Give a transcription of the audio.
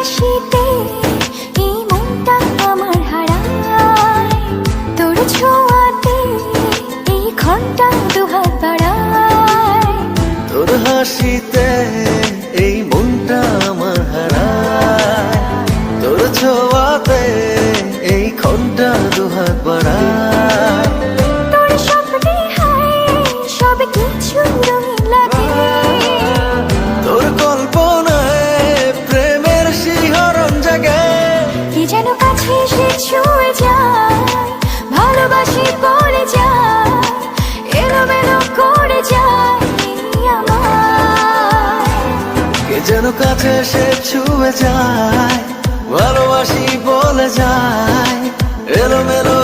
হাসিতে এই মনটা আমার হারায়, তোর ছোঁয়াতে এই ঘন্টা দুহাত বাড়ায়। তোর হাসিতে এই মনটা আমার হারায়, তোর ছোঁয়াতে এই ঘন্টা দুহাত বাড়ায়। তোর স্বপ্নে হায় সব কিছু রঙিন লাগে, তোর কল্পনায় প্রেমের শিহরণ জাগে। কি যেন কাছে এসে ছুঁয়ে যায়, ভালোবাসি পড়ে যায়, এলোমেলো করে যায় আমায়। কে যেন কাছে এসে ছুঁয়ে যায়, ভালোবাসি বলে যায়, এলোমেলো